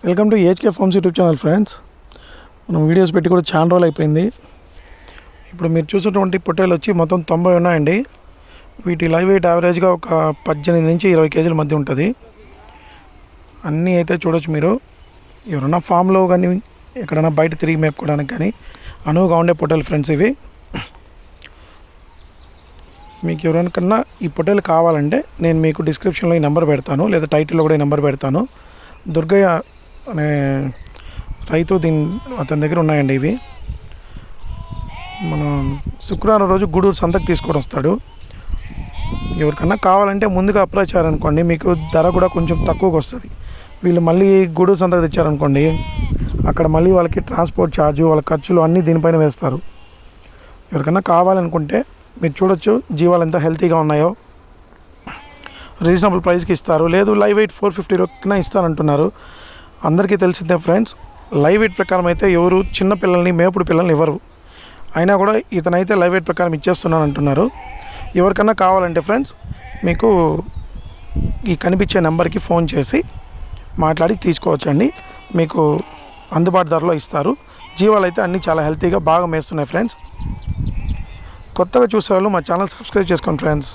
Welcome to AHK farms YouTube channel friends. మనం videos పెట్టి కూడా చాలా రోజులు అయిపోయింది. ఇప్పుడు మీరు చూసినటువంటి పొట్టేలు వచ్చి మొత్తం 90 ఉన్నాయండి. వీటి లైవ్ వెయిట్ యావరేజ్గా ఒక 18 నుంచి 20 కేజీల మధ్య ఉంటుంది. అన్నీ అయితే చూడొచ్చు మీరు. ఎవరైనా ఫామ్లో కానీ ఎక్కడైనా బయట తిరిగి మేపుకోవడానికి కానీ అనువుగా ఉండే పొట్టేలు ఫ్రెండ్స్ ఇవి. మీకు ఎవరికన్నా ఈ పొట్టేలు కావాలంటే నేను మీకు డిస్క్రిప్షన్లో ఈ నెంబర్ పెడతాను, లేదా టైటిల్లో కూడా ఈ నెంబర్ పెడతాను. దుర్గయ్య అనే రైతు అతని దగ్గర ఉన్నాయండి ఇవి. మనం శుక్రవారం రోజు గూడూరు సంతకు తీసుకొని వస్తాడు. ఎవరికన్నా కావాలంటే ముందుగా అప్లై చేయాలనుకోండి, మీకు ధర కూడా కొంచెం తక్కువకి వస్తుంది. వీళ్ళు మళ్ళీ గూడూరు సంతకు తెచ్చారనుకోండి, అక్కడ మళ్ళీ వాళ్ళకి ట్రాన్స్పోర్ట్ ఛార్జు, వాళ్ళ ఖర్చులు అన్నీ దీనిపైన వేస్తారు. ఎవరికన్నా కావాలనుకుంటే మీరు చూడొచ్చు జీవాలు ఎంత హెల్తీగా ఉన్నాయో. రీజనబుల్ ప్రైస్కి ఇస్తారు. లేదు లైవ్ వెయిట్ 450 రూపాయలకి ఇస్తారంటున్నారు. అందరికీ తెలిసిందే ఫ్రెండ్స్, లైవ్ వెయిట్ ప్రకారం అయితే ఎవరు చిన్న పిల్లల్ని, మేపుడు పిల్లల్ని ఇవ్వరు. అయినా కూడా ఇతనైతే లైవ్ వెయిట్ ప్రకారం ఇచ్చేస్తున్నాను అంటున్నారు. ఎవరికన్నా కావాలంటే ఫ్రెండ్స్ మీకు ఈ కనిపించే నెంబర్కి ఫోన్ చేసి మాట్లాడి తీసుకోవచ్చండి. మీకు అందుబాటు ధరలో ఇస్తారు. జీవాలు అయితే అన్నీ చాలా హెల్తీగా బాగా మేస్తున్నాయి ఫ్రెండ్స్. కొత్తగా చూసేవాళ్ళు మా ఛానల్ సబ్స్క్రైబ్ చేసుకోండి ఫ్రెండ్స్.